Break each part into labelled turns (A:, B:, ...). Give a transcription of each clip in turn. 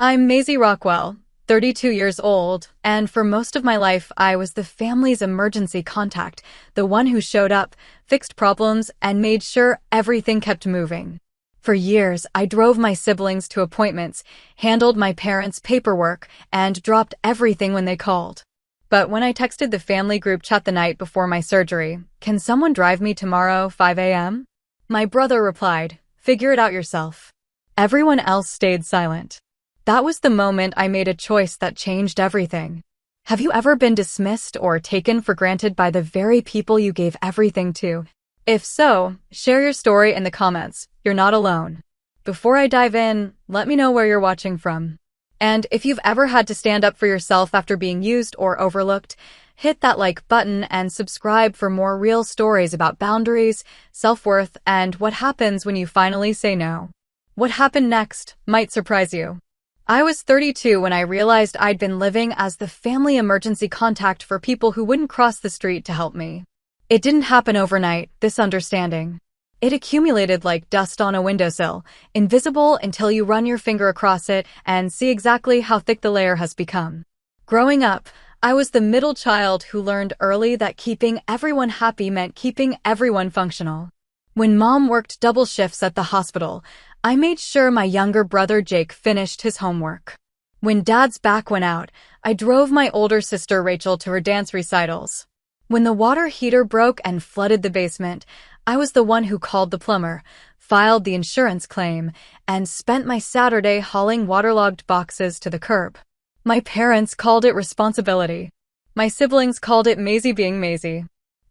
A: I'm Maisie Rockwell, 32 years old, and for most of my life I was the family's emergency contact, the one who showed up, fixed problems, and made sure everything kept moving. For years, I drove my siblings to appointments, handled my parents' paperwork, and dropped everything when they called. But when I texted the family group chat the night before my surgery, "Can someone drive me tomorrow, 5 a.m.?" my brother replied, "Figure it out yourself." Everyone else stayed silent. That was the moment I made a choice that changed everything. Have you ever been dismissed or taken for granted by the very people you gave everything to? If so, share your story in the comments. You're not alone. Before I dive in, let me know where you're watching from. And if you've ever had to stand up for yourself after being used or overlooked, hit that like button and subscribe for more real stories about boundaries, self-worth, and what happens when you finally say no. What happened next might surprise you. I was 32 when I realized I'd been living as the family emergency contact for people who wouldn't cross the street to help me. It didn't happen overnight, this understanding. It accumulated like dust on a windowsill, invisible until you run your finger across it and see exactly how thick the layer has become. Growing up, I was the middle child who learned early that keeping everyone happy meant keeping everyone functional. When Mom worked double shifts at the hospital, I made sure my younger brother Jake finished his homework. When Dad's back went out, I drove my older sister Rachel to her dance recitals. When the water heater broke and flooded the basement, I was the one who called the plumber, filed the insurance claim, and spent my Saturday hauling waterlogged boxes to the curb. My parents called it responsibility. My siblings called it Maisie being Maisie.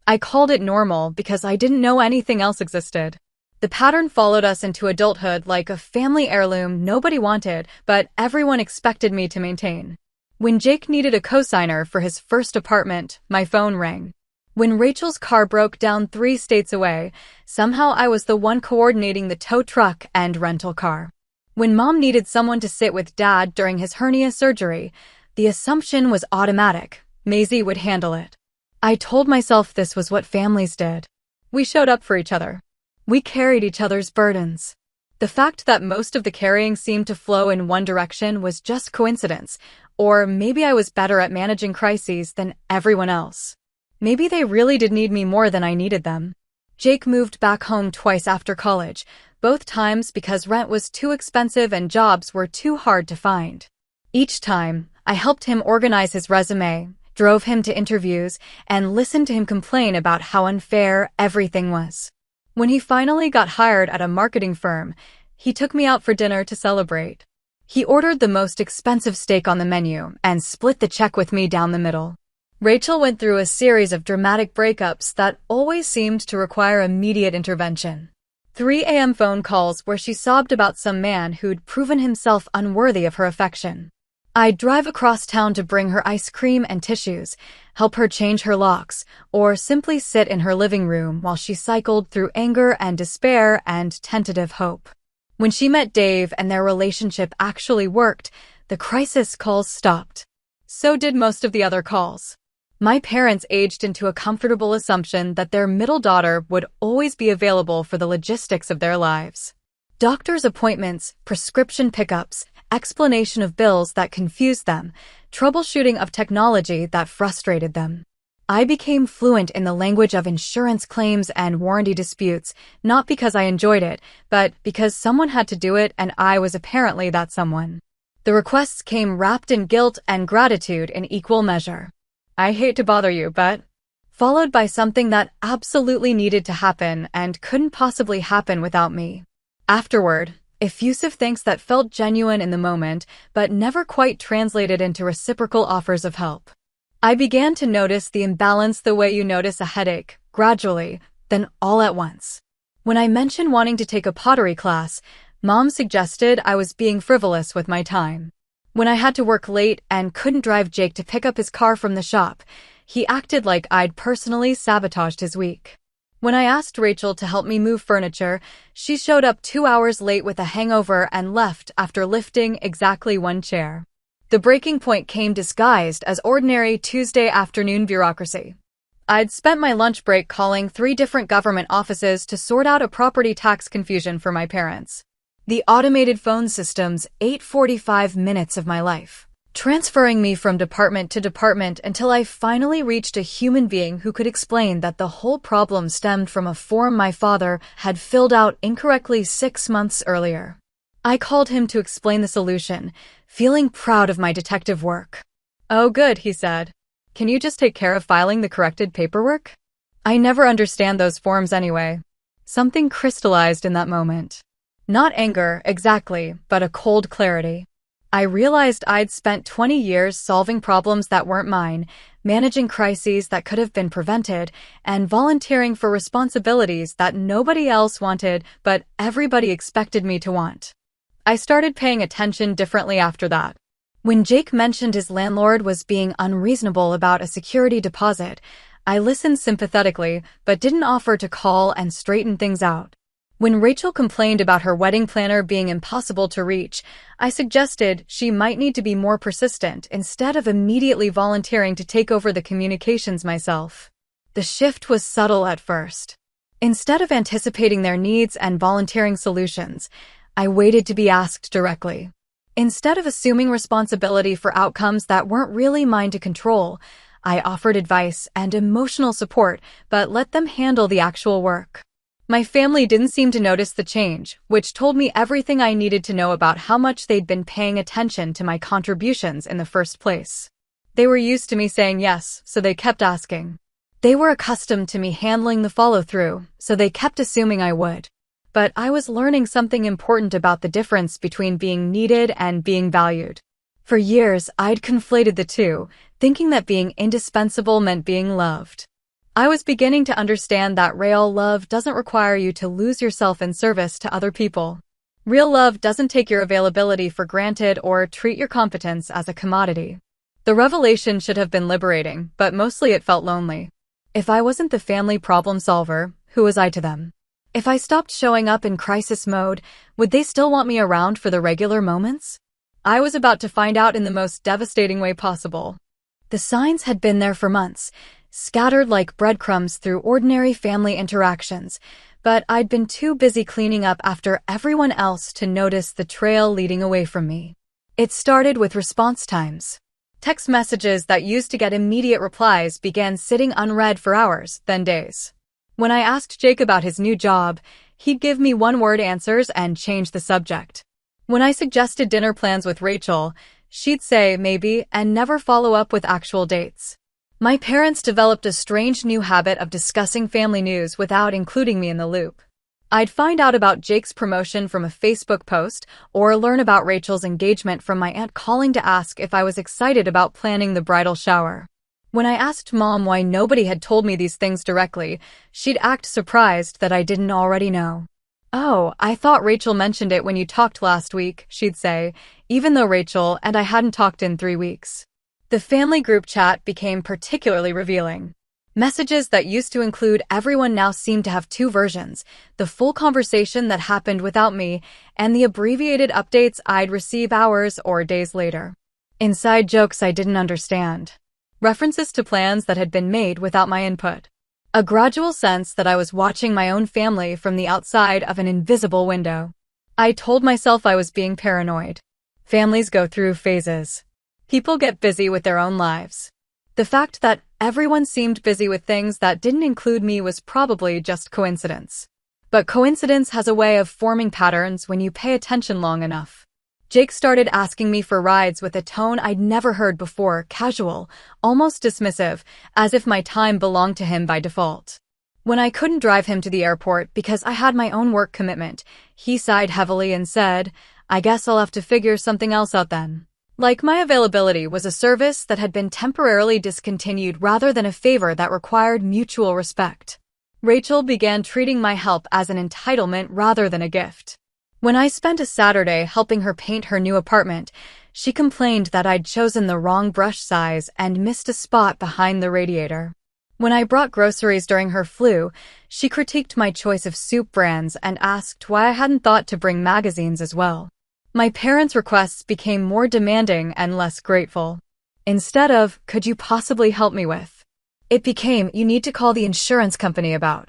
A: I called it normal because I didn't know anything else existed. The pattern followed us into adulthood like a family heirloom nobody wanted, but everyone expected me to maintain. When Jake needed a cosigner for his first apartment, my phone rang. When Rachel's car broke down 3 states away, somehow I was the one coordinating the tow truck and rental car. When Mom needed someone to sit with Dad during his hernia surgery, the assumption was automatic. Maisie would handle it. I told myself this was what families did. We showed up for each other. We carried each other's burdens. The fact that most of the carrying seemed to flow in one direction was just coincidence, or maybe I was better at managing crises than everyone else. Maybe they really did need me more than I needed them. Jake moved back home twice after college, both times because rent was too expensive and jobs were too hard to find. Each time, I helped him organize his resume, drove him to interviews, and listened to him complain about how unfair everything was. When he finally got hired at a marketing firm, he took me out for dinner to celebrate. He ordered the most expensive steak on the menu and split the check with me down the middle. Rachel went through a series of dramatic breakups that always seemed to require immediate intervention. 3 a.m. phone calls where she sobbed about some man who'd proven himself unworthy of her affection. I'd drive across town to bring her ice cream and tissues, help her change her locks, or simply sit in her living room while she cycled through anger and despair and tentative hope. When she met Dave and their relationship actually worked, the crisis calls stopped. So did most of the other calls. My parents aged into a comfortable assumption that their middle daughter would always be available for the logistics of their lives. Doctor's appointments, prescription pickups, explanation of bills that confused them, troubleshooting of technology that frustrated them. I became fluent in the language of insurance claims and warranty disputes, not because I enjoyed it, but because someone had to do it and I was apparently that someone. The requests came wrapped in guilt and gratitude in equal measure. I hate to bother you, but... followed by something that absolutely needed to happen and couldn't possibly happen without me. Afterward, effusive thanks that felt genuine in the moment, but never quite translated into reciprocal offers of help. I began to notice the imbalance the way you notice a headache, gradually, then all at once. When I mentioned wanting to take a pottery class, Mom suggested I was being frivolous with my time. When I had to work late and couldn't drive Jake to pick up his car from the shop, he acted like I'd personally sabotaged his week. When I asked Rachel to help me move furniture, she showed up 2 hours late with a hangover and left after lifting exactly 1 chair. The breaking point came disguised as ordinary Tuesday afternoon bureaucracy. I'd spent my lunch break calling 3 different government offices to sort out a property tax confusion for my parents. The automated phone systems ate 45 minutes of my life, transferring me from department to department until I finally reached a human being who could explain that the whole problem stemmed from a form my father had filled out incorrectly 6 months earlier. I called him to explain the solution, feeling proud of my detective work. "Oh, good," he said. "Can you just take care of filing the corrected paperwork? I never understand those forms anyway." Something crystallized in that moment. Not anger, exactly, but a cold clarity. I realized I'd spent 20 years solving problems that weren't mine, managing crises that could have been prevented, and volunteering for responsibilities that nobody else wanted but everybody expected me to want. I started paying attention differently after that. When Jake mentioned his landlord was being unreasonable about a security deposit, I listened sympathetically but didn't offer to call and straighten things out. When Rachel complained about her wedding planner being impossible to reach, I suggested she might need to be more persistent instead of immediately volunteering to take over the communications myself. The shift was subtle at first. Instead of anticipating their needs and volunteering solutions, I waited to be asked directly. Instead of assuming responsibility for outcomes that weren't really mine to control, I offered advice and emotional support, but let them handle the actual work. My family didn't seem to notice the change, which told me everything I needed to know about how much they'd been paying attention to my contributions in the first place. They were used to me saying yes, so they kept asking. They were accustomed to me handling the follow-through, so they kept assuming I would. But I was learning something important about the difference between being needed and being valued. For years, I'd conflated the two, thinking that being indispensable meant being loved. I was beginning to understand that real love doesn't require you to lose yourself in service to other people. Real love doesn't take your availability for granted or treat your competence as a commodity. The revelation should have been liberating, but mostly it felt lonely. If I wasn't the family problem solver, who was I to them? If I stopped showing up in crisis mode, would they still want me around for the regular moments? I was about to find out in the most devastating way possible. The signs had been there for months, scattered like breadcrumbs through ordinary family interactions, but I'd been too busy cleaning up after everyone else to notice the trail leading away from me. It started with response times. Text messages that used to get immediate replies began sitting unread for hours, then days. When I asked Jake about his new job, he'd give me one-word answers and change the subject. When I suggested dinner plans with Rachel, she'd say maybe and never follow up with actual dates. My parents developed a strange new habit of discussing family news without including me in the loop. I'd find out about Jake's promotion from a Facebook post or learn about Rachel's engagement from my aunt calling to ask if I was excited about planning the bridal shower. When I asked Mom why nobody had told me these things directly, she'd act surprised that I didn't already know. "Oh, I thought Rachel mentioned it when you talked last week," she'd say, even though Rachel and I hadn't talked in 3 weeks. The family group chat became particularly revealing. Messages that used to include everyone now seemed to have two versions, the full conversation that happened without me and the abbreviated updates I'd receive hours or days later. Inside jokes I didn't understand. References to plans that had been made without my input. A gradual sense that I was watching my own family from the outside of an invisible window. I told myself I was being paranoid. Families go through phases. People get busy with their own lives. The fact that everyone seemed busy with things that didn't include me was probably just coincidence. But coincidence has a way of forming patterns when you pay attention long enough. Jake started asking me for rides with a tone I'd never heard before, casual, almost dismissive, as if my time belonged to him by default. When I couldn't drive him to the airport because I had my own work commitment, he sighed heavily and said, "I guess I'll have to figure something else out then." Like my availability was a service that had been temporarily discontinued rather than a favor that required mutual respect. Rachel began treating my help as an entitlement rather than a gift. When I spent a Saturday helping her paint her new apartment, she complained that I'd chosen the wrong brush size and missed a spot behind the radiator. When I brought groceries during her flu, she critiqued my choice of soup brands and asked why I hadn't thought to bring magazines as well. My parents' requests became more demanding and less grateful. Instead of, "Could you possibly help me with?" it became, "You need to call the insurance company about."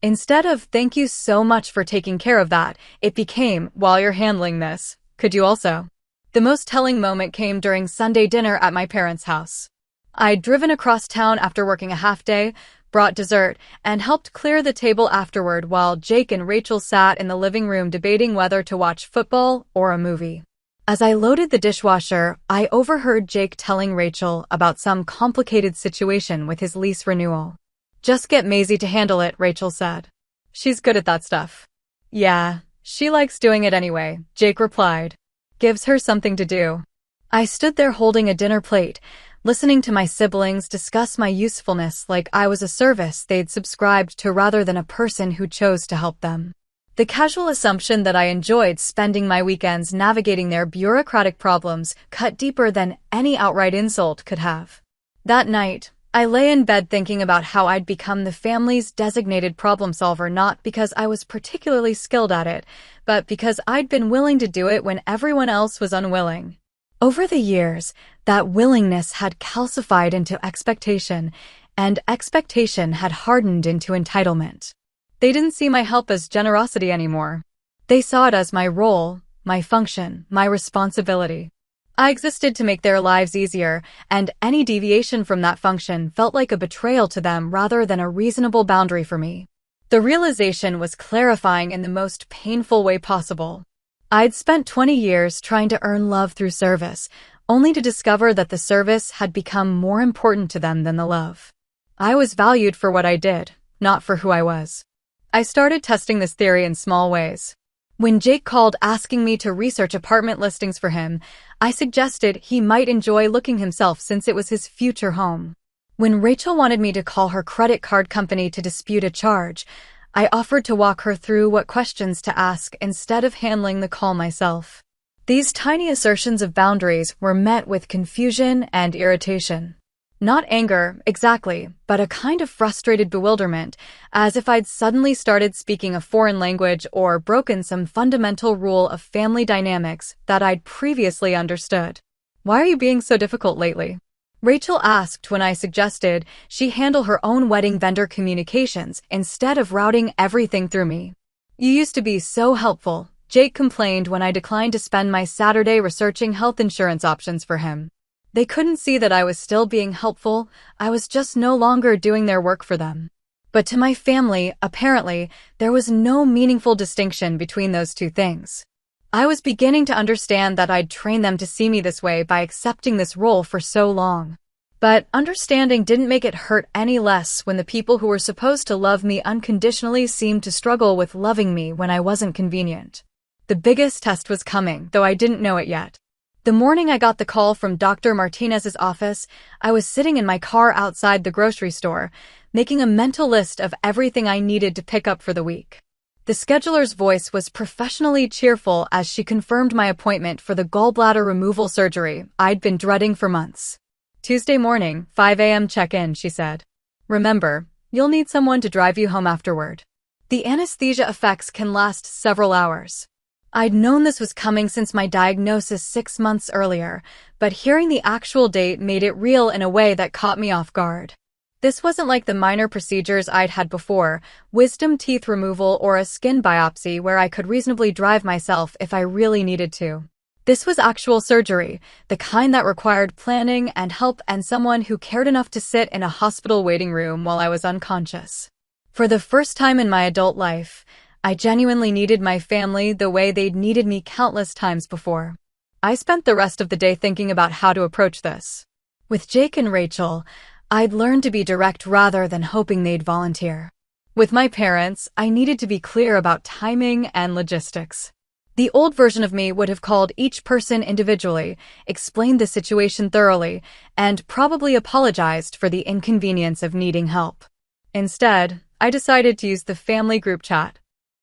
A: Instead of, "Thank you so much for taking care of that," it became, "While you're handling this, could you also?" The most telling moment came during Sunday dinner at my parents' house. I'd driven across town after working a half day, brought dessert, and helped clear the table afterward while Jake and Rachel sat in the living room debating whether to watch football or a movie. As I loaded the dishwasher, I overheard Jake telling Rachel about some complicated situation with his lease renewal. "Just get Maisie to handle it," Rachel said. "She's good at that stuff." "Yeah, she likes doing it anyway," Jake replied. "Gives her something to do." I stood there holding a dinner plate, listening to my siblings discuss my usefulness like I was a service they'd subscribed to rather than a person who chose to help them. The casual assumption that I enjoyed spending my weekends navigating their bureaucratic problems cut deeper than any outright insult could have. That night, I lay in bed thinking about how I'd become the family's designated problem solver, not because I was particularly skilled at it, but because I'd been willing to do it when everyone else was unwilling. Over the years, that willingness had calcified into expectation, and expectation had hardened into entitlement. They didn't see my help as generosity anymore. They saw it as my role, my function, my responsibility. I existed to make their lives easier, and any deviation from that function felt like a betrayal to them rather than a reasonable boundary for me. The realization was clarifying in the most painful way possible. I'd spent 20 years trying to earn love through service, only to discover that the service had become more important to them than the love. I was valued for what I did, not for who I was. I started testing this theory in small ways. When Jake called asking me to research apartment listings for him, I suggested he might enjoy looking himself since it was his future home. When Rachel wanted me to call her credit card company to dispute a charge, I offered to walk her through what questions to ask instead of handling the call myself. These tiny assertions of boundaries were met with confusion and irritation. Not anger, exactly, but a kind of frustrated bewilderment, as if I'd suddenly started speaking a foreign language or broken some fundamental rule of family dynamics that I'd previously understood. "Why are you being so difficult lately?" Rachel asked when I suggested she handle her own wedding vendor communications instead of routing everything through me. "You used to be so helpful," Jake complained when I declined to spend my Saturday researching health insurance options for him. They couldn't see that I was still being helpful, I was just no longer doing their work for them. But to my family, apparently, there was no meaningful distinction between those two things. I was beginning to understand that I'd trained them to see me this way by accepting this role for so long. But understanding didn't make it hurt any less when the people who were supposed to love me unconditionally seemed to struggle with loving me when I wasn't convenient. The biggest test was coming, though I didn't know it yet. The morning I got the call from Dr. Martinez's office, I was sitting in my car outside the grocery store, making a mental list of everything I needed to pick up for the week. The scheduler's voice was professionally cheerful as she confirmed my appointment for the gallbladder removal surgery I'd been dreading for months. "Tuesday morning, 5 a.m. check-in," she said. "Remember, you'll need someone to drive you home afterward. The anesthesia effects can last several hours." I'd known this was coming since my diagnosis 6 months earlier, but hearing the actual date made it real in a way that caught me off guard. This wasn't like the minor procedures I'd had before, wisdom teeth removal or a skin biopsy where I could reasonably drive myself if I really needed to. This was actual surgery, the kind that required planning and help and someone who cared enough to sit in a hospital waiting room while I was unconscious. For the first time in my adult life, I genuinely needed my family the way they'd needed me countless times before. I spent the rest of the day thinking about how to approach this. With Jake and Rachel, I'd learned to be direct rather than hoping they'd volunteer. With my parents, I needed to be clear about timing and logistics. The old version of me would have called each person individually, explained the situation thoroughly, and probably apologized for the inconvenience of needing help. Instead, I decided to use the family group chat.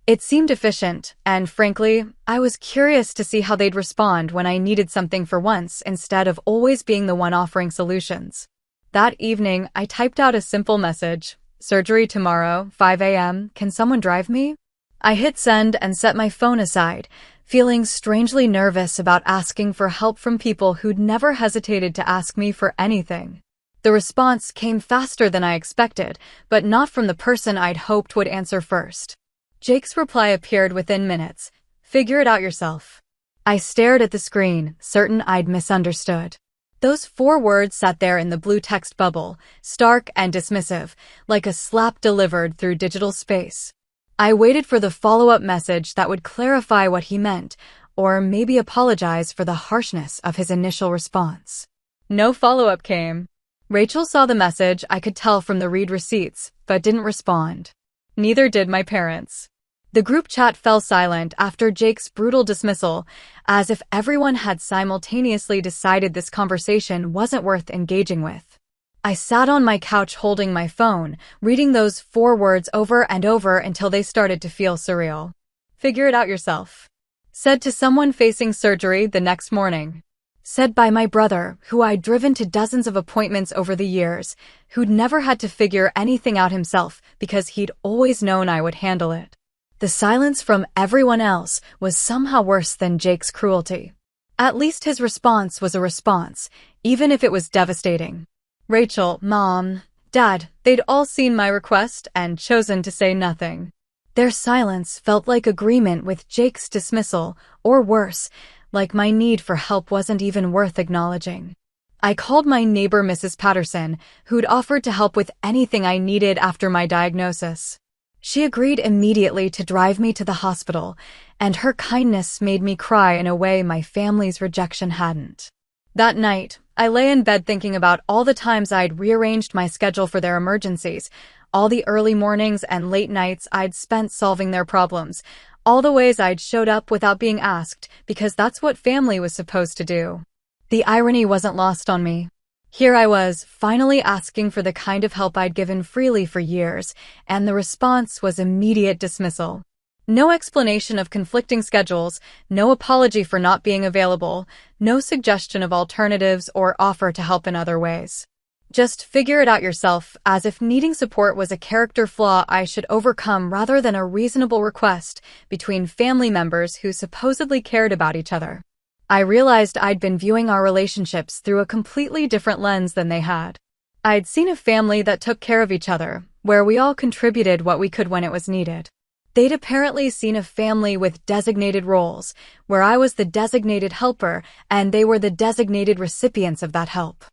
A: It seemed efficient, and frankly, I was curious to see how they'd respond when I needed something for once instead of always being the one offering solutions. That evening, I typed out a simple message: "Surgery tomorrow, 5 a.m., can someone drive me?" I hit send and set my phone aside, feeling strangely nervous about asking for help from people who'd never hesitated to ask me for anything. The response came faster than I expected, but not from the person I'd hoped would answer first. Jake's reply appeared within minutes. "Figure it out yourself." I stared at the screen, certain I'd misunderstood. Those 4 words sat there in the blue text bubble, stark and dismissive, like a slap delivered through digital space. I waited for the follow-up message that would clarify what he meant, or maybe apologize for the harshness of his initial response. No follow-up came. Rachel saw the message, I could tell from the read receipts, but didn't respond. Neither did my parents. The group chat fell silent after Jake's brutal dismissal, as if everyone had simultaneously decided this conversation wasn't worth engaging with. I sat on my couch holding my phone, reading those 4 words over and over until they started to feel surreal. "Figure it out yourself." Said to someone facing surgery the next morning. Said by my brother, who I'd driven to dozens of appointments over the years, who'd never had to figure anything out himself because he'd always known I would handle it. The silence from everyone else was somehow worse than Jake's cruelty. At least his response was a response, even if it was devastating. Rachel, Mom, Dad, they'd all seen my request and chosen to say nothing. Their silence felt like agreement with Jake's dismissal, or worse, like my need for help wasn't even worth acknowledging. I called my neighbor Mrs. Patterson, who'd offered to help with anything I needed after my diagnosis. She agreed immediately to drive me to the hospital, and her kindness made me cry in a way my family's rejection hadn't. That night, I lay in bed thinking about all the times I'd rearranged my schedule for their emergencies, all the early mornings and late nights I'd spent solving their problems, all the ways I'd showed up without being asked, because that's what family was supposed to do. The irony wasn't lost on me. Here I was, finally asking for the kind of help I'd given freely for years, and the response was immediate dismissal. No explanation of conflicting schedules, no apology for not being available, no suggestion of alternatives or offer to help in other ways. Just figure it out yourself, as if needing support was a character flaw I should overcome rather than a reasonable request between family members who supposedly cared about each other. I realized I'd been viewing our relationships through a completely different lens than they had. I'd seen a family that took care of each other, where we all contributed what we could when it was needed. They'd apparently seen a family with designated roles, where I was the designated helper and they were the designated recipients of that help.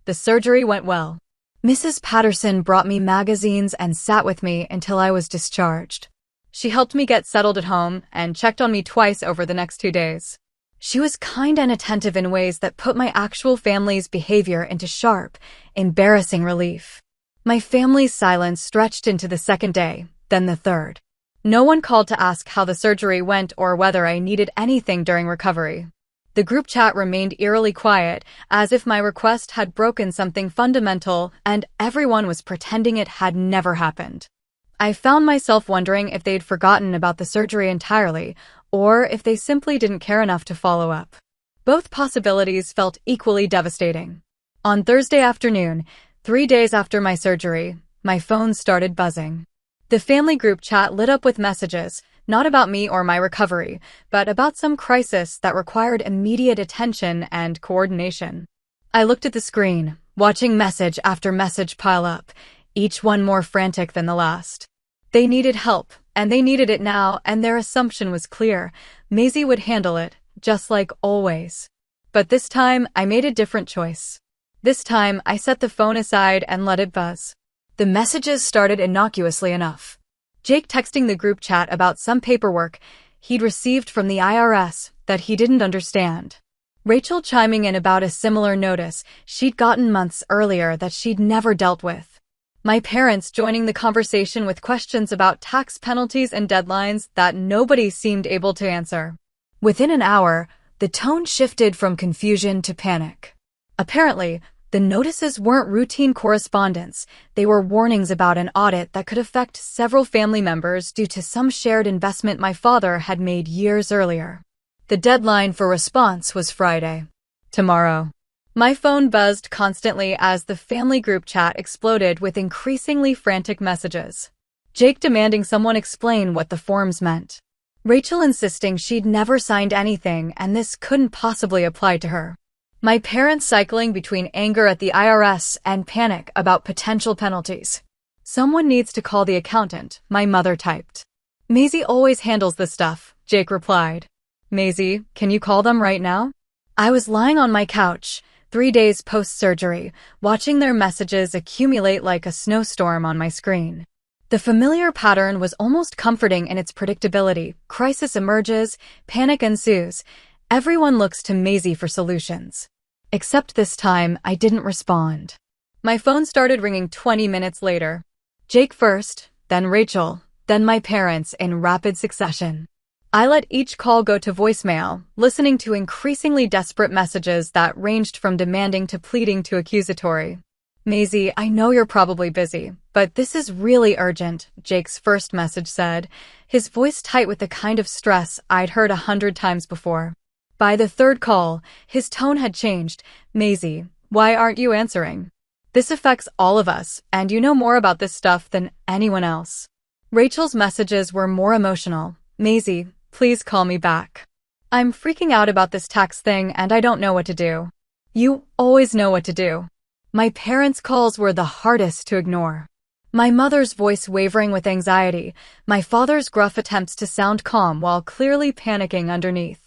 A: The surgery went well. Mrs. Patterson brought me magazines and sat with me until I was discharged. She helped me get settled at home and checked on me twice over the next 2 days. She was kind and attentive in ways that put my actual family's behavior into sharp, embarrassing relief. My family's silence stretched into the 2nd day, then the 3rd. No one called to ask how the surgery went or whether I needed anything during recovery. The group chat remained eerily quiet, as if my request had broken something fundamental and everyone was pretending it had never happened. I found myself wondering if they'd forgotten about the surgery entirely, or if they simply didn't care enough to follow up. Both possibilities felt equally devastating. On Thursday afternoon, 3 days after my surgery, my phone started buzzing. The family group chat lit up with messages, not about me or my recovery, but about some crisis that required immediate attention and coordination. I looked at the screen, watching message after message pile up, each one more frantic than the last. They needed help, and they needed it now, and their assumption was clear. Maisie would handle it, just like always. But this time, I made a different choice. This time, I set the phone aside and let it buzz. The messages started innocuously enough. Jake texting the group chat about some paperwork he'd received from the IRS that he didn't understand. Rachel chiming in about a similar notice she'd gotten months earlier that she'd never dealt with. My parents joining the conversation with questions about tax penalties and deadlines that nobody seemed able to answer. Within an hour, the tone shifted from confusion to panic. Apparently, the notices weren't routine correspondence. They were warnings about an audit that could affect several family members due to some shared investment my father had made years earlier. The deadline for response was Friday. Tomorrow. My phone buzzed constantly as the family group chat exploded with increasingly frantic messages. Jake demanding someone explain what the forms meant. Rachel insisting she'd never signed anything and this couldn't possibly apply to her. My parents cycling between anger at the IRS and panic about potential penalties. Someone needs to call the accountant, my mother typed. Maisie always handles this stuff, Jake replied. Maisie, can you call them right now? I was lying on my couch, 3 days post-surgery, watching their messages accumulate like a snowstorm on my screen. The familiar pattern was almost comforting in its predictability. Crisis emerges, panic ensues. Everyone looks to Maisie for solutions. Except this time, I didn't respond. My phone started ringing 20 minutes later. Jake first, then Rachel, then my parents in rapid succession. I let each call go to voicemail, listening to increasingly desperate messages that ranged from demanding to pleading to accusatory. Maisie, I know you're probably busy, but this is really urgent, Jake's first message said, his voice tight with the kind of stress I'd heard 100 times before. By the third call, his tone had changed. Maisie, why aren't you answering? This affects all of us, and you know more about this stuff than anyone else. Rachel's messages were more emotional. Maisie, please call me back. I'm freaking out about this tax thing and I don't know what to do. You always know what to do. My parents' calls were the hardest to ignore. My mother's voice wavering with anxiety, my father's gruff attempts to sound calm while clearly panicking underneath.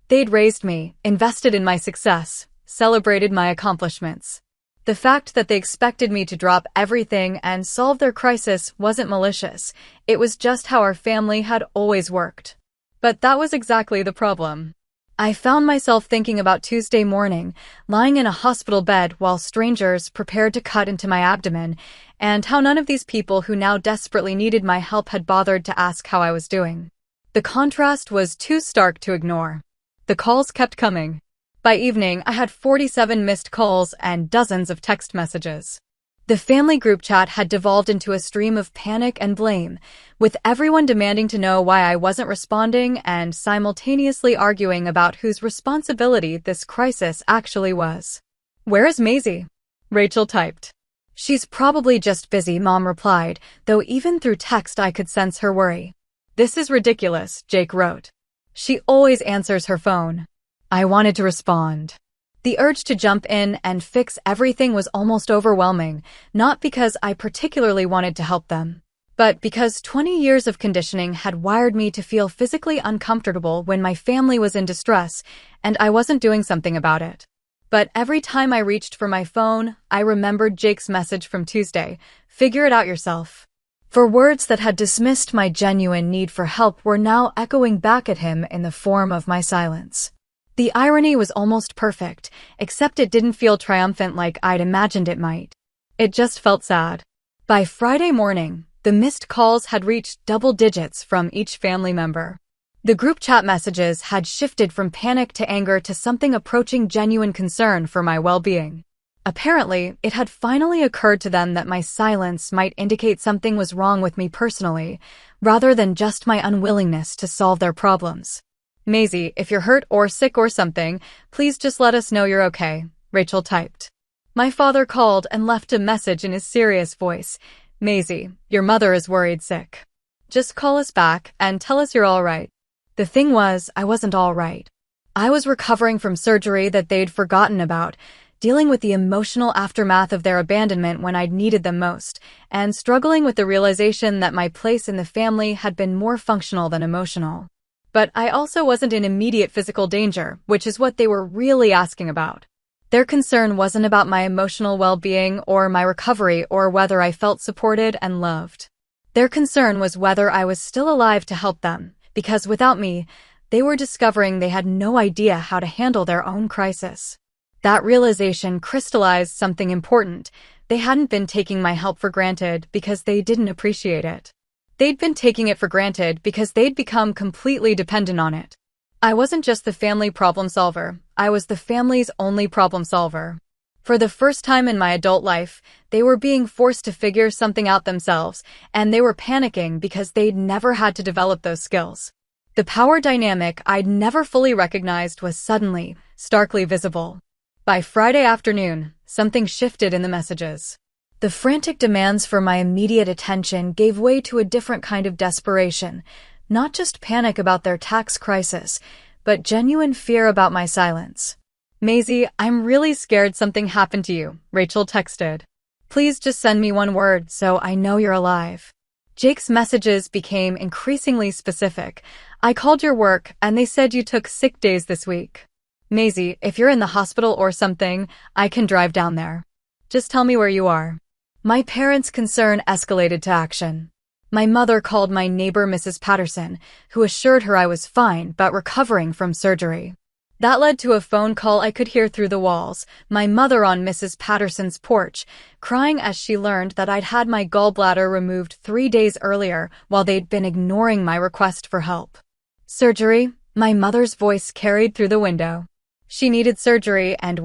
A: They'd raised me, invested in my success, celebrated my accomplishments. The fact that they expected me to drop everything and solve their crisis wasn't malicious. It was just how our family had always worked. But that was exactly the problem. I found myself thinking about Tuesday morning, lying in a hospital bed while strangers prepared to cut into my abdomen, and how none of these people who now desperately needed my help had bothered to ask how I was doing. The contrast was too stark to ignore. The calls kept coming. By evening, I had 47 missed calls and dozens of text messages. The family group chat had devolved into a stream of panic and blame, with everyone demanding to know why I wasn't responding and simultaneously arguing about whose responsibility this crisis actually was. Where is Maisie? Rachel typed. She's probably just busy, Mom replied, though even through text I could sense her worry. This is ridiculous, Jake wrote. She always answers her phone. I wanted to respond. The urge to jump in and fix everything was almost overwhelming, not because I particularly wanted to help them, but because 20 years of conditioning had wired me to feel physically uncomfortable when my family was in distress, and I wasn't doing something about it. But every time I reached for my phone, I remembered Jake's message from Tuesday, figure it out yourself. For words that had dismissed my genuine need for help were now echoing back at him in the form of my silence. The irony was almost perfect, except it didn't feel triumphant like I'd imagined it might. It just felt sad. By Friday morning, the missed calls had reached double digits from each family member. The group chat messages had shifted from panic to anger to something approaching genuine concern for my well-being. Apparently, it had finally occurred to them that my silence might indicate something was wrong with me personally, rather than just my unwillingness to solve their problems. Maisie, if you're hurt or sick or something, please just let us know you're okay, Rachel typed. My father called and left a message in his serious voice. Maisie, your mother is worried sick. Just call us back and tell us you're all right. The thing was, I wasn't all right. I was recovering from surgery that they'd forgotten about, dealing with the emotional aftermath of their abandonment when I'd needed them most, and struggling with the realization that my place in the family had been more functional than emotional. But I also wasn't in immediate physical danger, which is what they were really asking about. Their concern wasn't about my emotional well-being or my recovery or whether I felt supported and loved. Their concern was whether I was still alive to help them, because without me, they were discovering they had no idea how to handle their own crisis. That realization crystallized something important. They hadn't been taking my help for granted because they didn't appreciate it. They'd been taking it for granted because they'd become completely dependent on it. I wasn't just the family problem solver, I was the family's only problem solver. For the first time in my adult life, they were being forced to figure something out themselves, and they were panicking because they'd never had to develop those skills. The power dynamic I'd never fully recognized was suddenly, starkly visible. By Friday afternoon, something shifted in the messages. The frantic demands for my immediate attention gave way to a different kind of desperation, not just panic about their tax crisis, but genuine fear about my silence. Maisie, I'm really scared something happened to you, Rachel texted. Please just send me one word so I know you're alive. Jake's messages became increasingly specific. I called your work and they said you took sick days this week. Maisie, if you're in the hospital or something, I can drive down there. Just tell me where you are. My parents' concern escalated to action. My mother called my neighbor Mrs. Patterson, who assured her I was fine but recovering from surgery. That led to a phone call I could hear through the walls, my mother on Mrs. Patterson's porch, crying as she learned that I'd had my gallbladder removed 3 days earlier while they'd been ignoring my request for help. Surgery? My mother's voice carried through the window. She needed surgery and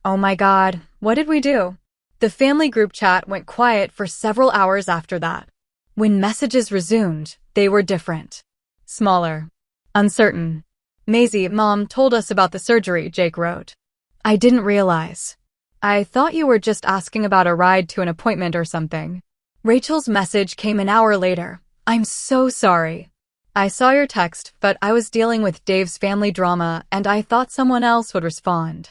A: oh my God, what did we do? The family group chat went quiet for several hours after that. When messages resumed, they were different. Smaller. Uncertain. Maisie, Mom told us about the surgery, Jake wrote. I didn't realize. I thought you were just asking about a ride to an appointment or something. Rachel's message came an hour later. I'm so sorry. I saw your text, but I was dealing with Dave's family drama and I thought someone else would respond.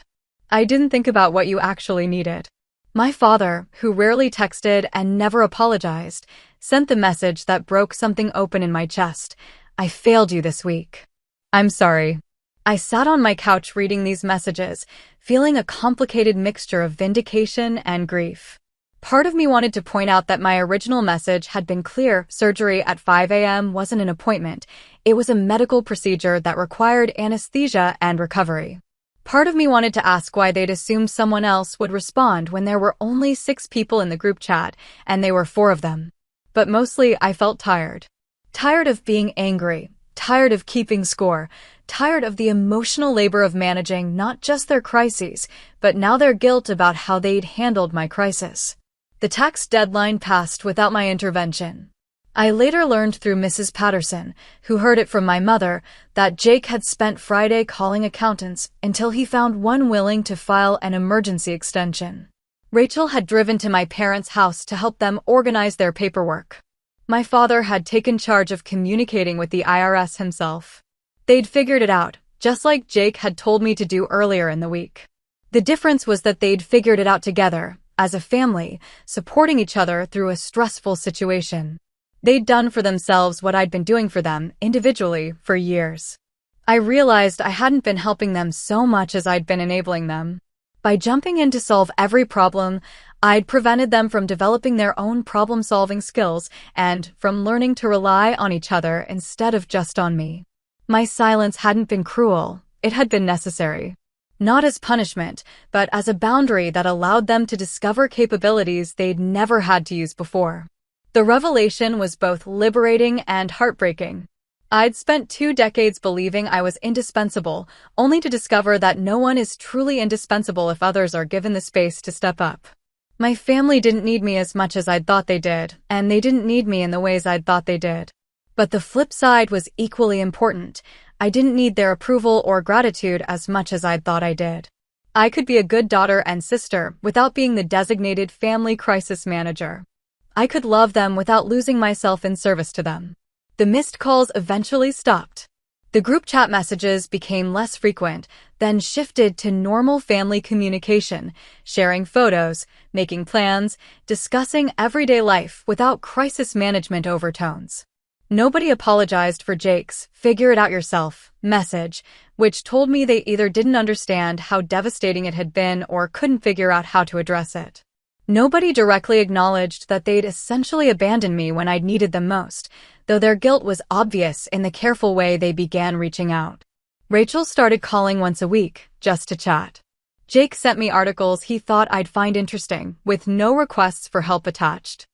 A: I didn't think about what you actually needed. My father, who rarely texted and never apologized, sent the message that broke something open in my chest. I failed you this week. I'm sorry. I sat on my couch reading these messages, feeling a complicated mixture of vindication and grief. Part of me wanted to point out that my original message had been clear. Surgery at 5 a.m. wasn't an appointment. It was a medical procedure that required anesthesia and recovery. Part of me wanted to ask why they'd assumed someone else would respond when there were only 6 people in the group chat, and they were 4 of them. But mostly I felt tired. Tired of being angry. Tired of keeping score, tired of the emotional labor of managing not just their crises, but now their guilt about how they'd handled my crisis. The tax deadline passed without my intervention. I later learned through Mrs. Patterson, who heard it from my mother, that Jake had spent Friday calling accountants until he found one willing to file an emergency extension. Rachel had driven to my parents' house to help them organize their paperwork. My father had taken charge of communicating with the IRS himself. They'd figured it out, just like Jake had told me to do earlier in the week. The difference was that they'd figured it out together, as a family, supporting each other through a stressful situation. They'd done for themselves what I'd been doing for them, individually, for years. I realized I hadn't been helping them so much as I'd been enabling them. By jumping in to solve every problem, I'd prevented them from developing their own problem-solving skills and from learning to rely on each other instead of just on me. My silence hadn't been cruel, it had been necessary. Not as punishment, but as a boundary that allowed them to discover capabilities they'd never had to use before. The revelation was both liberating and heartbreaking. I'd spent 2 decades believing I was indispensable, only to discover that no one is truly indispensable if others are given the space to step up. My family didn't need me as much as I'd thought they did, and they didn't need me in the ways I'd thought they did. But the flip side was equally important. I didn't need their approval or gratitude as much as I'd thought I did. I could be a good daughter and sister without being the designated family crisis manager. I could love them without losing myself in service to them. The missed calls eventually stopped. The group chat messages became less frequent, then shifted to normal family communication, sharing photos, making plans, discussing everyday life without crisis management overtones. Nobody apologized for Jake's "figure it out yourself" message, which told me they either didn't understand how devastating it had been or couldn't figure out how to address it. Nobody directly acknowledged that they'd essentially abandoned me when I'd needed them most, though their guilt was obvious in the careful way they began reaching out. Rachel started calling once a week, just to chat. Jake sent me articles he thought I'd find interesting, with no requests for help attached.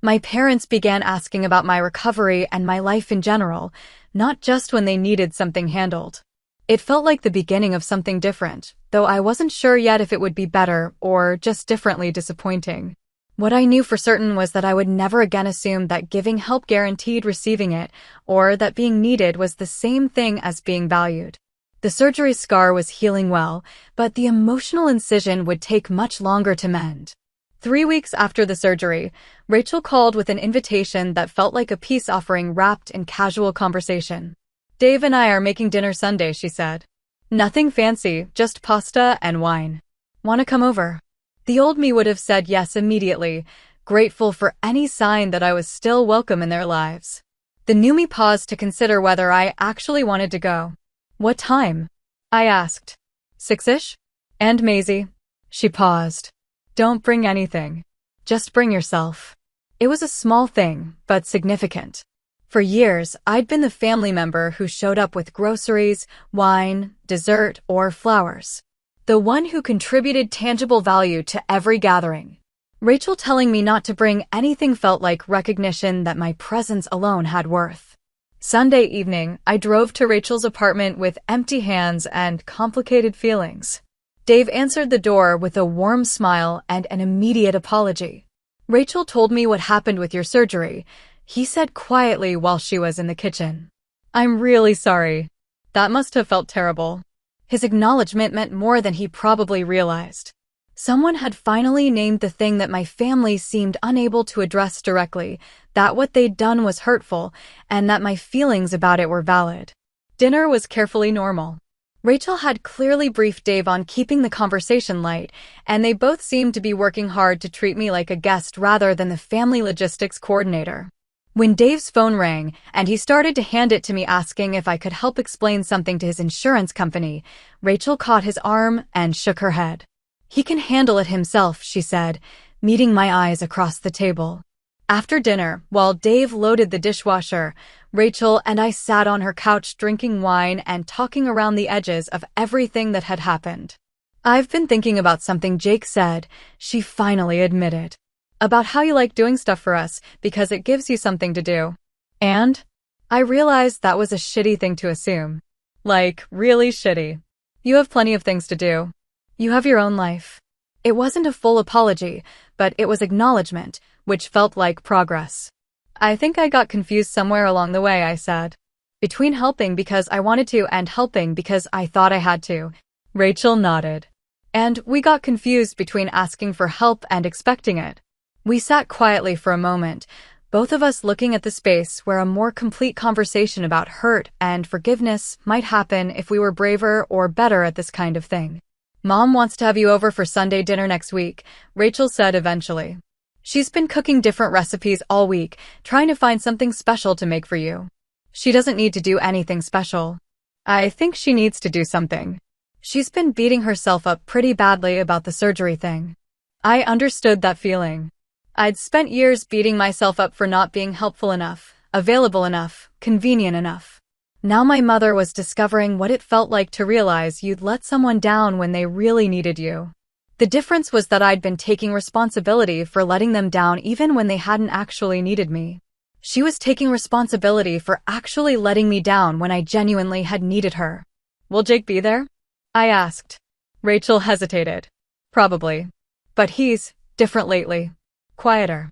A: My parents began asking about my recovery and my life in general, not just when they needed something handled. It felt like the beginning of something different, though I wasn't sure yet if it would be better or just differently disappointing. What I knew for certain was that I would never again assume that giving help guaranteed receiving it, or that being needed was the same thing as being valued. The surgery scar was healing well, but the emotional incision would take much longer to mend. 3 weeks after the surgery, Rachel called with an invitation that felt like a peace offering wrapped in casual conversation. "Dave and I are making dinner Sunday," she said. Nothing fancy, just pasta and wine. Wanna come over? The old me would have said yes immediately, grateful for any sign that I was still welcome in their lives. The new me paused to consider whether I actually wanted to go. What time? I asked. 6-ish? And Maisie? She paused. Don't bring anything. Just bring yourself. It was a small thing, but significant. For years, I'd been the family member who showed up with groceries, wine, dessert, or flowers. The one who contributed tangible value to every gathering. Rachel telling me not to bring anything felt like recognition that my presence alone had worth. Sunday evening, I drove to Rachel's apartment with empty hands and complicated feelings. Dave answered the door with a warm smile and an immediate apology. Rachel told me what happened with your surgery, he said quietly while she was in the kitchen. I'm really sorry. That must have felt terrible. His acknowledgement meant more than he probably realized. Someone had finally named the thing that my family seemed unable to address directly, that what they'd done was hurtful, and that my feelings about it were valid. Dinner was carefully normal. Rachel had clearly briefed Dave on keeping the conversation light, and they both seemed to be working hard to treat me like a guest rather than the family logistics coordinator. When Dave's phone rang, and he started to hand it to me asking if I could help explain something to his insurance company, Rachel caught his arm and shook her head. He can handle it himself, she said, meeting my eyes across the table. After dinner, while Dave loaded the dishwasher, Rachel and I sat on her couch drinking wine and talking around the edges of everything that had happened. I've been thinking about something Jake said, she finally admitted. About how you like doing stuff for us because it gives you something to do. And I realized that was a shitty thing to assume. Like, really shitty. You have plenty of things to do. You have your own life. It wasn't a full apology, but it was acknowledgement, which felt like progress. I think I got confused somewhere along the way, I said. Between helping because I wanted to and helping because I thought I had to. Rachel nodded. And we got confused between asking for help and expecting it. We sat quietly for a moment, both of us looking at the space where a more complete conversation about hurt and forgiveness might happen if we were braver or better at this kind of thing. Mom wants to have you over for Sunday dinner next week, Rachel said eventually. She's been cooking different recipes all week, trying to find something special to make for you. She doesn't need to do anything special. I think she needs to do something. She's been beating herself up pretty badly about the surgery thing. I understood that feeling. I'd spent years beating myself up for not being helpful enough, available enough, convenient enough. Now my mother was discovering what it felt like to realize you'd let someone down when they really needed you. The difference was that I'd been taking responsibility for letting them down even when they hadn't actually needed me. She was taking responsibility for actually letting me down when I genuinely had needed her. Will Jake be there? I asked. Rachel hesitated. Probably. But he's different lately. Quieter.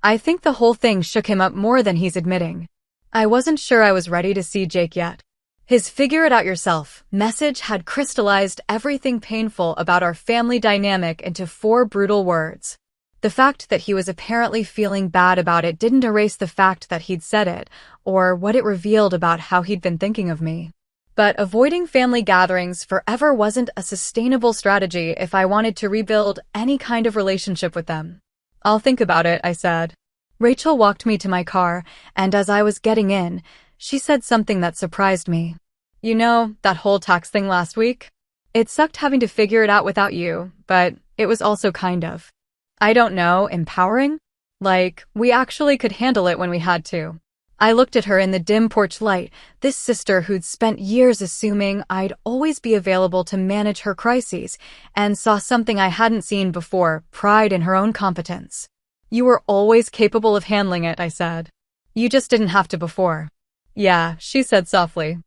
A: I think the whole thing shook him up more than he's admitting. I wasn't sure I was ready to see Jake yet. His figure it out yourself message had crystallized everything painful about our family dynamic into 4 brutal words. The fact that he was apparently feeling bad about it didn't erase the fact that he'd said it, or what it revealed about how he'd been thinking of me. But avoiding family gatherings forever wasn't a sustainable strategy if I wanted to rebuild any kind of relationship with them. I'll think about it, I said. Rachel walked me to my car, and as I was getting in, she said something that surprised me. You know, that whole tax thing last week? It sucked having to figure it out without you, but it was also kind of, I don't know, empowering? Like, we actually could handle it when we had to. I looked at her in the dim porch light, this sister who'd spent years assuming I'd always be available to manage her crises, and saw something I hadn't seen before, pride in her own competence. You were always capable of handling it, I said. You just didn't have to before. Yeah, she said softly.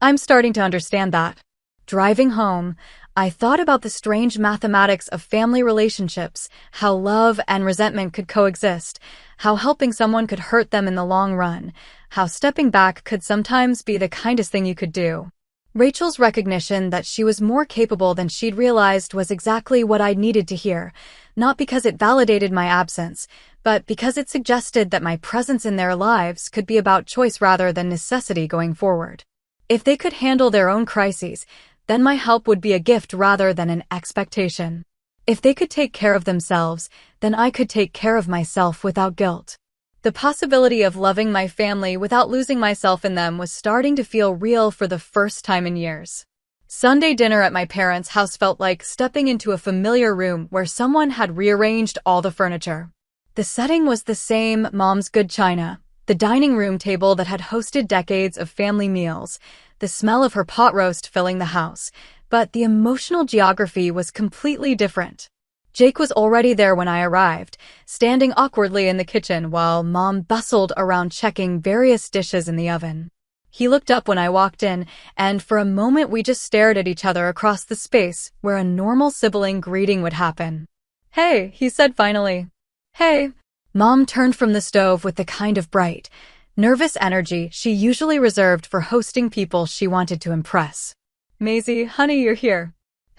A: I'm starting to understand that. Driving home, I thought about the strange mathematics of family relationships, how love and resentment could coexist, how helping someone could hurt them in the long run, how stepping back could sometimes be the kindest thing you could do. Rachel's recognition that she was more capable than she'd realized was exactly what I needed to hear, not because it validated my absence, but because it suggested that my presence in their lives could be about choice rather than necessity going forward. If they could handle their own crises, then my help would be a gift rather than an expectation. If they could take care of themselves, then I could take care of myself without guilt. The possibility of loving my family without losing myself in them was starting to feel real for the first time in years. Sunday dinner at my parents' house felt like stepping into a familiar room where someone had rearranged all the furniture. The setting was the same: Mom's good china, the dining room table that had hosted decades of family meals, the smell of her pot roast filling the house, but the emotional geography was completely different. Jake was already there when I arrived, standing awkwardly in the kitchen while Mom bustled around checking various dishes in the oven. He looked up when I walked in, and for a moment we just stared at each other across the space where a normal sibling greeting would happen. "Hey," he said finally. "Hey." Mom turned from the stove with the kind of bright, nervous energy she usually reserved for hosting people she wanted to impress. "Maisie, honey, you're here.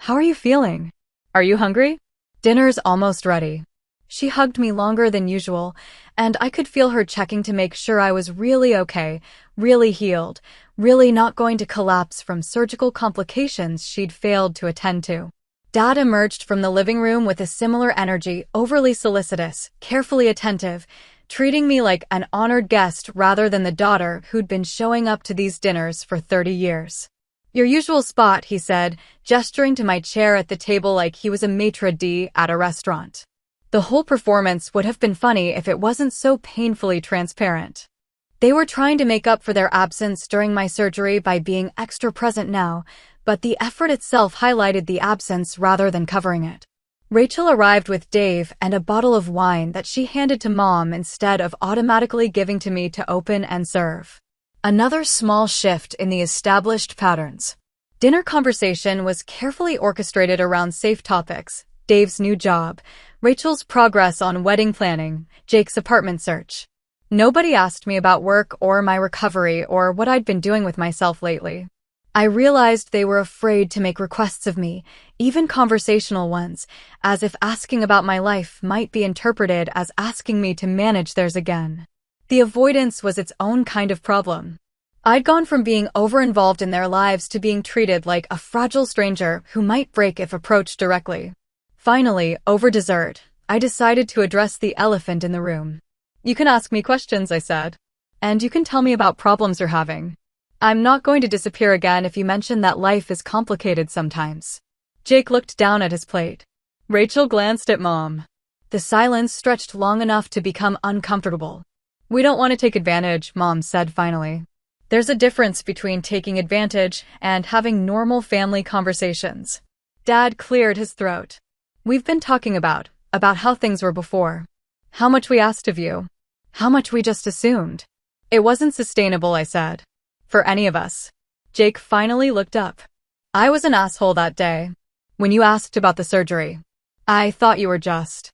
A: How are you feeling? Are you hungry? Dinner's almost ready." She hugged me longer than usual, and I could feel her checking to make sure I was really okay, really healed, really not going to collapse from surgical complications she'd failed to attend to. Dad emerged from the living room with a similar energy, overly solicitous, carefully attentive, treating me like an honored guest rather than the daughter who'd been showing up to these dinners for 30 years. "Your usual spot," he said, gesturing to my chair at the table like he was a maitre d' at a restaurant. The whole performance would have been funny if it wasn't so painfully transparent. They were trying to make up for their absence during my surgery by being extra present now, but the effort itself highlighted the absence rather than covering it. Rachel arrived with Dave and a bottle of wine that she handed to Mom instead of automatically giving to me to open and serve. Another small shift in the established patterns. Dinner conversation was carefully orchestrated around safe topics: Dave's new job, Rachel's progress on wedding planning, Jake's apartment search. Nobody asked me about work or my recovery or what I'd been doing with myself lately. I realized they were afraid to make requests of me, even conversational ones, as if asking about my life might be interpreted as asking me to manage theirs again. The avoidance was its own kind of problem. I'd gone from being over-involved in their lives to being treated like a fragile stranger who might break if approached directly. Finally, over dessert, I decided to address the elephant in the room. "You can ask me questions," I said. "And you can tell me about problems you're having. I'm not going to disappear again if you mention that life is complicated sometimes." Jake looked down at his plate. Rachel glanced at Mom. The silence stretched long enough to become uncomfortable. "We don't want to take advantage," Mom said finally. "There's a difference between taking advantage and having normal family conversations." Dad cleared his throat. "We've been talking about how things were before. How much we asked of you. How much we just assumed. It wasn't sustainable," I said. "For any of us." Jake finally looked up. "I was an asshole that day. When you asked about the surgery. I thought you were just.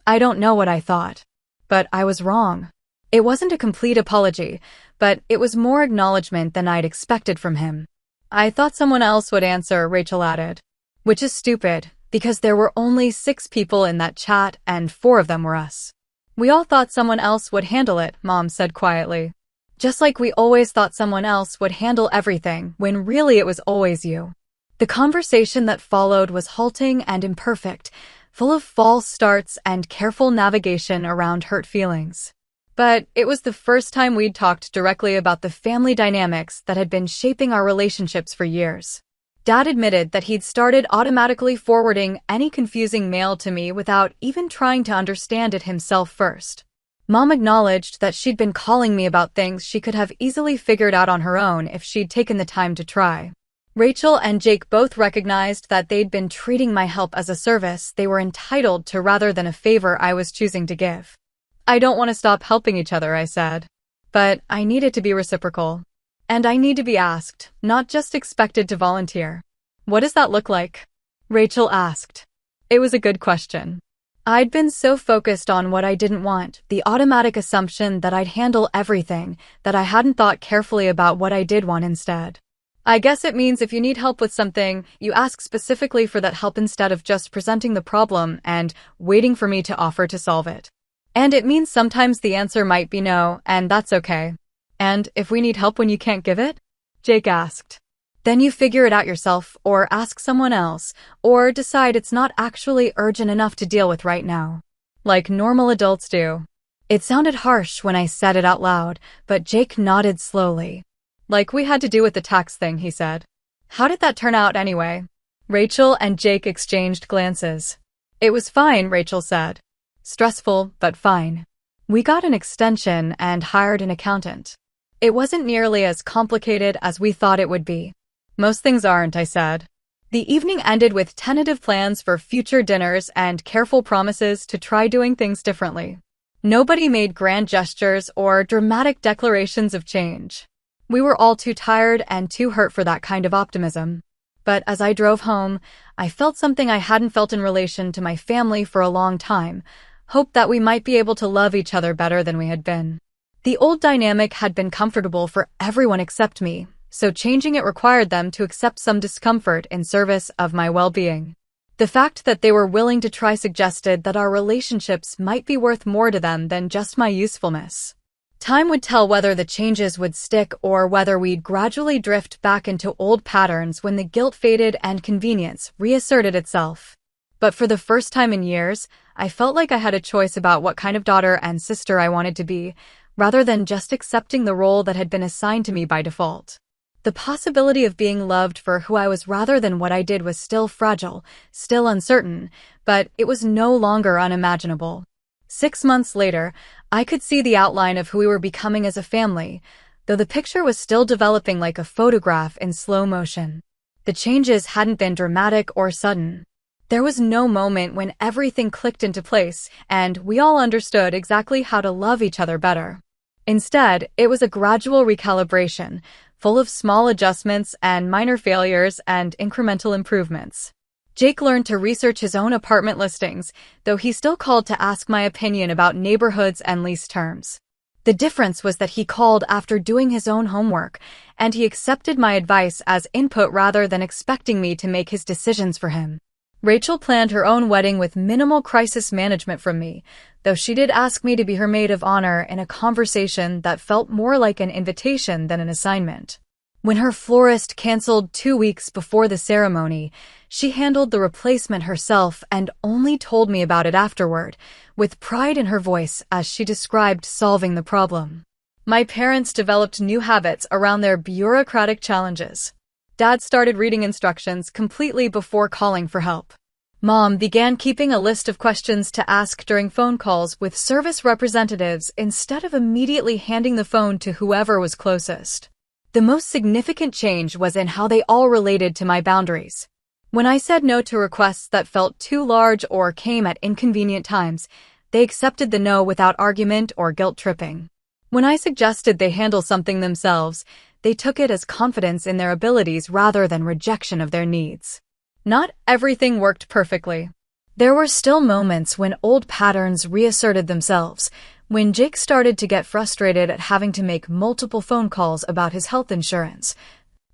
A: I don't know what I thought. But I was wrong." It wasn't a complete apology, but it was more acknowledgement than I'd expected from him. "I thought someone else would answer," Rachel added. Which is stupid, because there were only 6 people in that chat and 4 of them were us. "We all thought someone else would handle it," Mom said quietly. "Just like we always thought someone else would handle everything, when really it was always you." The conversation that followed was halting and imperfect, full of false starts and careful navigation around hurt feelings. But it was the first time we'd talked directly about the family dynamics that had been shaping our relationships for years. Dad admitted that he'd started automatically forwarding any confusing mail to me without even trying to understand it himself first. Mom acknowledged that she'd been calling me about things she could have easily figured out on her own if she'd taken the time to try. Rachel and Jake both recognized that they'd been treating my help as a service they were entitled to rather than a favor I was choosing to give. "I don't want to stop helping each other," I said. "But I need it to be reciprocal. And I need to be asked, not just expected to volunteer." "What does that look like?" Rachel asked. It was a good question. I'd been so focused on what I didn't want, the automatic assumption that I'd handle everything, that I hadn't thought carefully about what I did want instead. "I guess it means if you need help with something, you ask specifically for that help instead of just presenting the problem and waiting for me to offer to solve it. And it means sometimes the answer might be no, and that's okay." "And if we need help when you can't give it?" Jake asked. Then you figure it out yourself, or ask someone else, or decide it's not actually urgent enough to deal with right now. Like normal adults do. It sounded harsh when I said it out loud, but Jake nodded slowly. Like we had to do with the tax thing, he said. How did that turn out anyway? Rachel and Jake exchanged glances. It was fine, Rachel said. Stressful, but fine. We got an extension and hired an accountant. It wasn't nearly as complicated as we thought it would be. Most things aren't, I said. The evening ended with tentative plans for future dinners and careful promises to try doing things differently. Nobody made grand gestures or dramatic declarations of change. We were all too tired and too hurt for that kind of optimism. But as I drove home, I felt something I hadn't felt in relation to my family for a long time, hope that we might be able to love each other better than we had been. The old dynamic had been comfortable for everyone except me, so changing it required them to accept some discomfort in service of my well-being. The fact that they were willing to try suggested that our relationships might be worth more to them than just my usefulness. Time would tell whether the changes would stick or whether we'd gradually drift back into old patterns when the guilt faded and convenience reasserted itself. But for the first time in years, I felt like I had a choice about what kind of daughter and sister I wanted to be, rather than just accepting the role that had been assigned to me by default. The possibility of being loved for who I was rather than what I did was still fragile, still uncertain, but it was no longer unimaginable. 6 months later, I could see the outline of who we were becoming as a family, though the picture was still developing like a photograph in slow motion. The changes hadn't been dramatic or sudden. There was no moment when everything clicked into place and we all understood exactly how to love each other better. Instead, it was a gradual recalibration, full of small adjustments and minor failures and incremental improvements. Jake learned to research his own apartment listings, though he still called to ask my opinion about neighborhoods and lease terms. The difference was that he called after doing his own homework, and he accepted my advice as input rather than expecting me to make his decisions for him. Rachel planned her own wedding with minimal crisis management from me, though she did ask me to be her maid of honor in a conversation that felt more like an invitation than an assignment. When her florist canceled 2 weeks before the ceremony, she handled the replacement herself and only told me about it afterward, with pride in her voice as she described solving the problem. My parents developed new habits around their bureaucratic challenges. Dad started reading instructions completely before calling for help. Mom began keeping a list of questions to ask during phone calls with service representatives instead of immediately handing the phone to whoever was closest. The most significant change was in how they all related to my boundaries. When I said no to requests that felt too large or came at inconvenient times, they accepted the no without argument or guilt-tripping. When I suggested they handle something themselves, they took it as confidence in their abilities rather than rejection of their needs. Not everything worked perfectly. There were still moments when old patterns reasserted themselves, when Jake started to get frustrated at having to make multiple phone calls about his health insurance,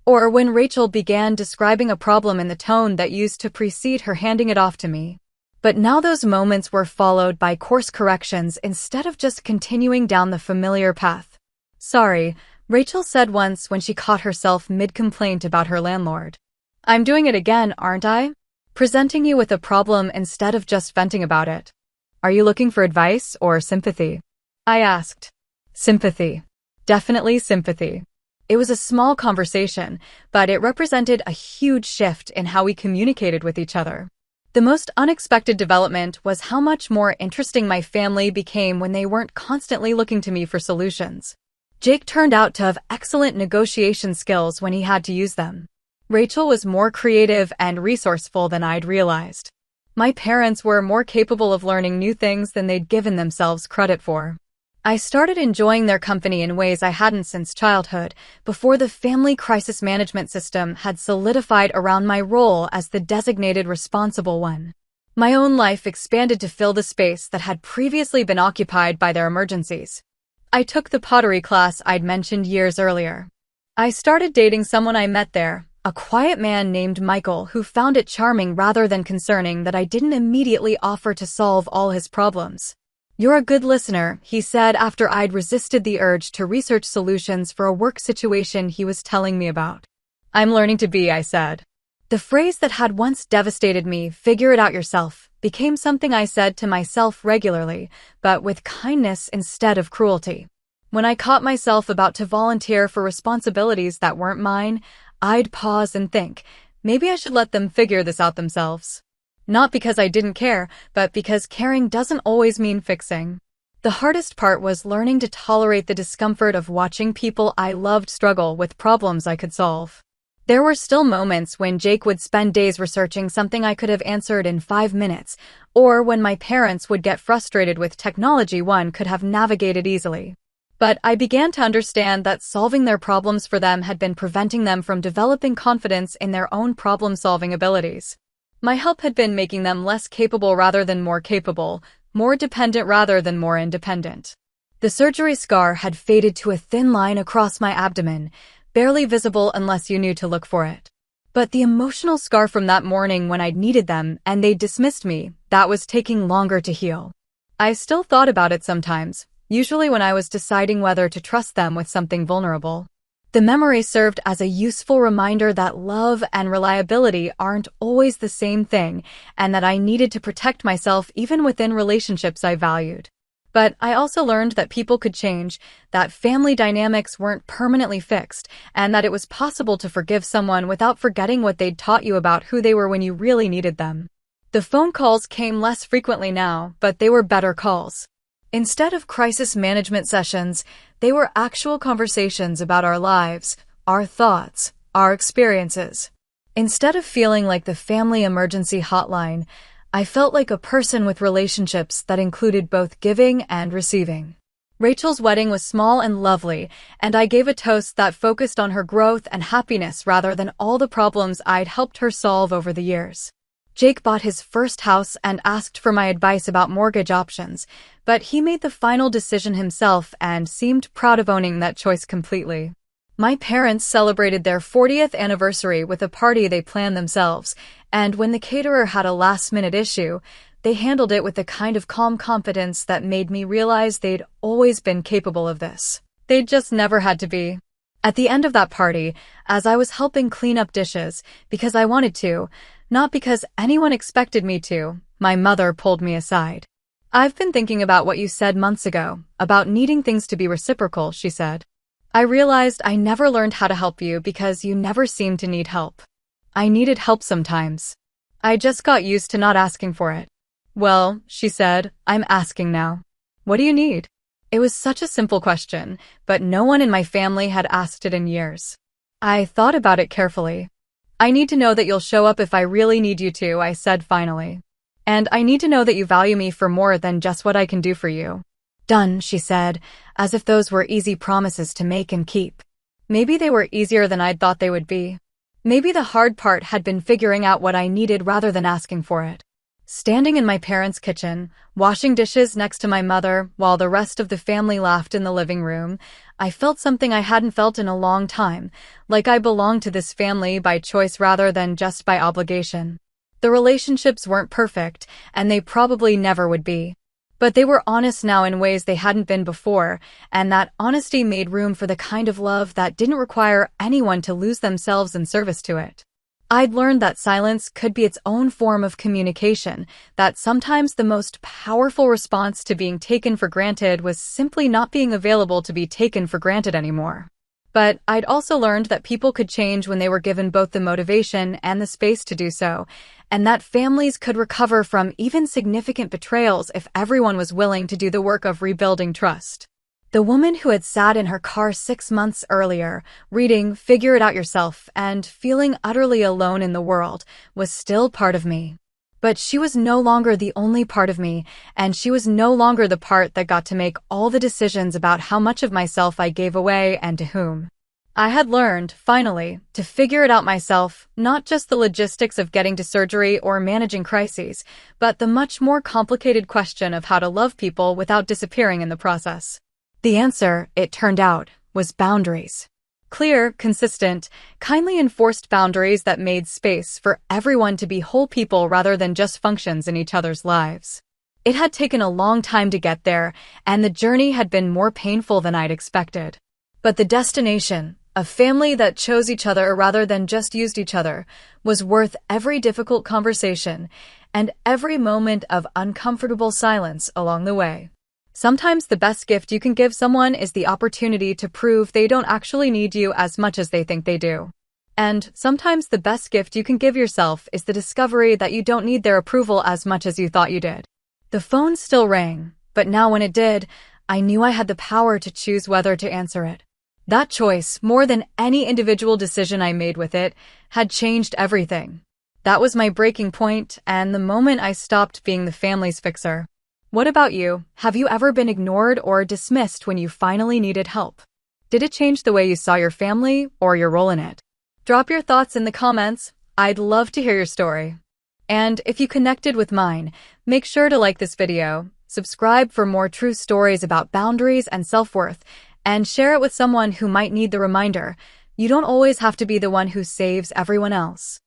A: or when Rachel began describing a problem in the tone that used to precede her handing it off to me. But now those moments were followed by course corrections instead of just continuing down the familiar path. Sorry, Rachel said once when she caught herself mid-complaint about her landlord. I'm doing it again, aren't I? Presenting you with a problem instead of just venting about it. Are you looking for advice or sympathy? I asked. Sympathy. Definitely sympathy. It was a small conversation, but it represented a huge shift in how we communicated with each other. The most unexpected development was how much more interesting my family became when they weren't constantly looking to me for solutions. Jake turned out to have excellent negotiation skills when he had to use them. Rachel was more creative and resourceful than I'd realized. My parents were more capable of learning new things than they'd given themselves credit for. I started enjoying their company in ways I hadn't since childhood, before the family crisis management system had solidified around my role as the designated responsible one. My own life expanded to fill the space that had previously been occupied by their emergencies. I took the pottery class I'd mentioned years earlier. I started dating someone I met there, a quiet man named Michael who found it charming rather than concerning that I didn't immediately offer to solve all his problems. You're a good listener, he said after I'd resisted the urge to research solutions for a work situation he was telling me about. I'm learning to be, I said. The phrase that had once devastated me, figure it out yourself, became something I said to myself regularly, but with kindness instead of cruelty. When I caught myself about to volunteer for responsibilities that weren't mine, I'd pause and think, maybe I should let them figure this out themselves. Not because I didn't care, but because caring doesn't always mean fixing. The hardest part was learning to tolerate the discomfort of watching people I loved struggle with problems I could solve. There were still moments when Jake would spend days researching something I could have answered in 5 minutes, or when my parents would get frustrated with technology one could have navigated easily. But I began to understand that solving their problems for them had been preventing them from developing confidence in their own problem-solving abilities. My help had been making them less capable rather than more capable, more dependent rather than more independent. The surgery scar had faded to a thin line across my abdomen, barely visible unless you knew to look for it. But the emotional scar from that morning when I'd needed them and they dismissed me, that was taking longer to heal. I still thought about it sometimes, usually when I was deciding whether to trust them with something vulnerable. The memory served as a useful reminder that love and reliability aren't always the same thing, and that I needed to protect myself even within relationships I valued. But I also learned that people could change, that family dynamics weren't permanently fixed, and that it was possible to forgive someone without forgetting what they'd taught you about who they were when you really needed them. The phone calls came less frequently now, but they were better calls. Instead of crisis management sessions, they were actual conversations about our lives, our thoughts, our experiences. Instead of feeling like the family emergency hotline, I felt like a person with relationships that included both giving and receiving. Rachel's wedding was small and lovely, and I gave a toast that focused on her growth and happiness rather than all the problems I'd helped her solve over the years. Jake bought his first house and asked for my advice about mortgage options, but he made the final decision himself and seemed proud of owning that choice completely. My parents celebrated their 40th anniversary with a party they planned themselves, and when the caterer had a last-minute issue, they handled it with the kind of calm confidence that made me realize they'd always been capable of this. They'd just never had to be. At the end of that party, as I was helping clean up dishes, because I wanted to, not because anyone expected me to, my mother pulled me aside. "I've been thinking about what you said months ago, about needing things to be reciprocal," she said. "I realized I never learned how to help you because you never seemed to need help. I needed help sometimes. I just got used to not asking for it." "Well," she said, "I'm asking now. What do you need?" It was such a simple question, but no one in my family had asked it in years. I thought about it carefully. "I need to know that you'll show up if I really need you to," I said finally. "And I need to know that you value me for more than just what I can do for you." "Done," she said, as if those were easy promises to make and keep. Maybe they were easier than I'd thought they would be. Maybe the hard part had been figuring out what I needed rather than asking for it. Standing in my parents' kitchen, washing dishes next to my mother while the rest of the family laughed in the living room, I felt something I hadn't felt in a long time, like I belonged to this family by choice rather than just by obligation. The relationships weren't perfect, and they probably never would be. But they were honest now in ways they hadn't been before, and that honesty made room for the kind of love that didn't require anyone to lose themselves in service to it. I'd learned that silence could be its own form of communication, that sometimes the most powerful response to being taken for granted was simply not being available to be taken for granted anymore. But I'd also learned that people could change when they were given both the motivation and the space to do so, and that families could recover from even significant betrayals if everyone was willing to do the work of rebuilding trust. The woman who had sat in her car 6 months earlier, reading Figure It Out Yourself and feeling utterly alone in the world, was still part of me. But she was no longer the only part of me, and she was no longer the part that got to make all the decisions about how much of myself I gave away and to whom. I had learned, finally, to figure it out myself, not just the logistics of getting to surgery or managing crises, but the much more complicated question of how to love people without disappearing in the process. The answer, it turned out, was boundaries. Clear, consistent, kindly enforced boundaries that made space for everyone to be whole people rather than just functions in each other's lives. It had taken a long time to get there, and the journey had been more painful than I'd expected. But the destination, A family that chose each other rather than just used each other was worth every difficult conversation and every moment of uncomfortable silence along the way. Sometimes the best gift you can give someone is the opportunity to prove they don't actually need you as much as they think they do. And sometimes the best gift you can give yourself is the discovery that you don't need their approval as much as you thought you did. The phone still rang, but now when it did, I knew I had the power to choose whether to answer it. That choice, more than any individual decision I made with it, had changed everything. That was my breaking point and the moment I stopped being the family's fixer. What about you? Have you ever been ignored or dismissed when you finally needed help? Did it change the way you saw your family or your role in it? Drop your thoughts in the comments. I'd love to hear your story. And if you connected with mine, make sure to like this video, subscribe for more true stories about boundaries and self-worth, and share it with someone who might need the reminder. You don't always have to be the one who saves everyone else.